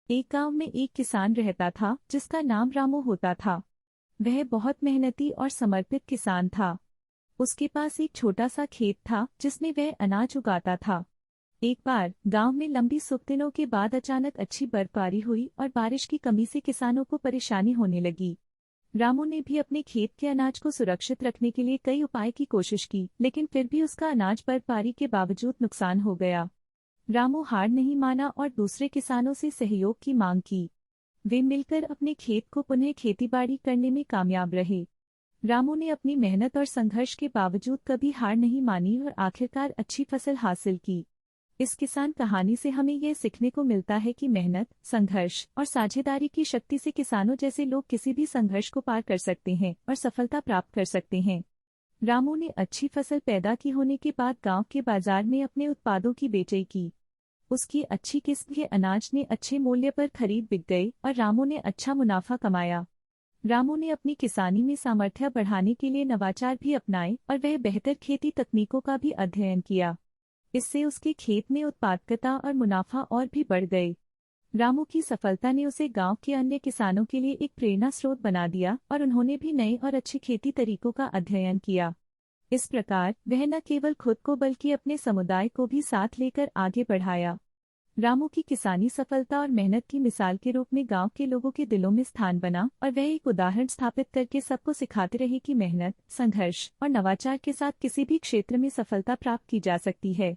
एक गांव में एक किसान रहता था जिसका नाम रामू होता था। वह बहुत मेहनती और समर्पित किसान था। उसके पास एक छोटा सा खेत था जिसमें वह अनाज उगाता था। एक बार गांव में लंबी सूखे दिनों के बाद अचानक अच्छी बर्फबारी हुई और बारिश की कमी से किसानों को परेशानी होने लगी। रामू ने भी अपने खेत के अनाज को सुरक्षित रखने के लिए कई उपाय की कोशिश की, लेकिन फिर भी उसका अनाज बर्फबारी के बावजूद नुकसान हो गया। रामू हार नहीं माना और दूसरे किसानों से सहयोग की मांग की। वे मिलकर अपने खेत को पुनः खेतीबाड़ी करने में कामयाब रहे। रामू ने अपनी मेहनत और संघर्ष के बावजूद कभी हार नहीं मानी और आखिरकार अच्छी फसल हासिल की। इस किसान कहानी से हमें यह सीखने को मिलता है कि मेहनत, संघर्ष और साझेदारी की शक्ति से किसानों जैसे लोग किसी भी संघर्ष को पार कर सकते हैं और सफलता प्राप्त कर सकते हैं। रामू ने अच्छी फसल पैदा की होने के बाद गांव के बाजार में अपने उत्पादों की बेचई की। उसकी अच्छी किस्म के अनाज ने अच्छे मूल्य पर खरीद बिक गए और रामू ने अच्छा मुनाफा कमाया। रामू ने अपनी किसानी में सामर्थ्य बढ़ाने के लिए नवाचार भी अपनाए और वह बेहतर खेती तकनीकों का भी अध्ययन किया। इससे उसके खेत में उत्पादकता और मुनाफा और भी बढ़ गए। रामू की सफलता ने उसे गांव के अन्य किसानों के लिए एक प्रेरणा स्रोत बना दिया और उन्होंने भी नए और अच्छे खेती तरीकों का अध्ययन किया। इस प्रकार वह न केवल खुद को बल्कि अपने समुदाय को भी साथ लेकर आगे बढ़ाया। रामू की किसानी सफलता और मेहनत की मिसाल के रूप में गांव के लोगों के दिलों में स्थान बना और वह एक उदाहरण स्थापित करके सबको सिखाते रहे कि मेहनत, संघर्ष और नवाचार के साथ किसी भी क्षेत्र में सफलता प्राप्त की जा सकती है।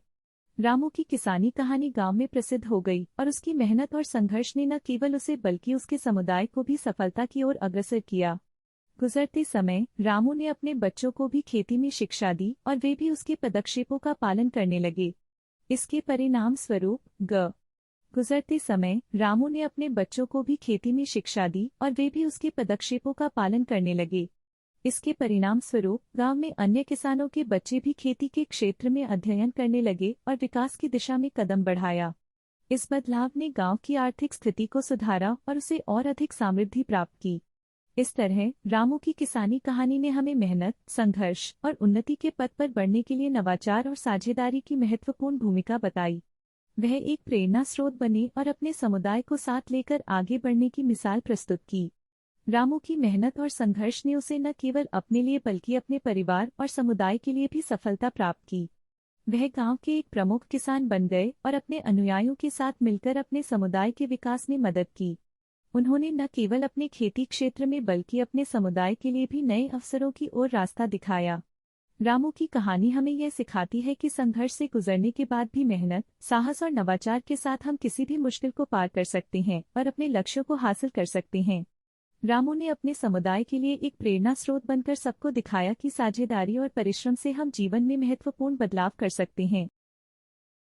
रामू की किसानी कहानी गांव में प्रसिद्ध हो गई और उसकी मेहनत और संघर्ष ने न केवल उसे बल्कि उसके समुदाय को भी सफलता की ओर अग्रसर किया। गुजरते समय रामू ने अपने बच्चों को भी खेती में शिक्षा दी और वे भी उसके पदक्षेपों का पालन करने लगे। इसके परिणाम स्वरूप गुजरते समय रामू ने अपने बच्चों को भी खेती में शिक्षा दी और वे भी उसके पदक्षेपों का पालन करने लगे। इसके परिणाम स्वरूप गांव में अन्य किसानों के बच्चे भी खेती के क्षेत्र में अध्ययन करने लगे और विकास की दिशा में कदम बढ़ाया। इस बदलाव ने गांव की आर्थिक स्थिति को सुधारा और उसे और अधिक समृद्धि प्राप्त की। इस तरह रामू की किसानी कहानी ने हमें मेहनत, संघर्ष और उन्नति के पथ पर बढ़ने के लिए नवाचार और साझेदारी की महत्वपूर्ण भूमिका बताई। वह एक प्रेरणा स्रोत बने और अपने समुदाय को साथ लेकर आगे बढ़ने की मिसाल प्रस्तुत की। रामू की मेहनत और संघर्ष ने उसे न केवल अपने लिए बल्कि अपने परिवार और समुदाय के लिए भी सफलता प्राप्त की। वह गांव के एक प्रमुख किसान बन गए और अपने अनुयायियों के साथ मिलकर अपने समुदाय के विकास में मदद की। उन्होंने न केवल अपने खेती क्षेत्र में बल्कि अपने समुदाय के लिए भी नए अवसरों की ओर रास्ता दिखाया। रामू की कहानी हमें यह सिखाती है कि संघर्ष से गुजरने के बाद भी मेहनत, साहस और नवाचार के साथ हम किसी भी मुश्किल को पार कर सकते हैं और अपने लक्ष्यों को हासिल कर सकते हैं। रामू ने अपने समुदाय के लिए एक प्रेरणा स्रोत बनकर सबको दिखाया कि साझेदारी और परिश्रम से हम जीवन में महत्वपूर्ण बदलाव कर सकते हैं।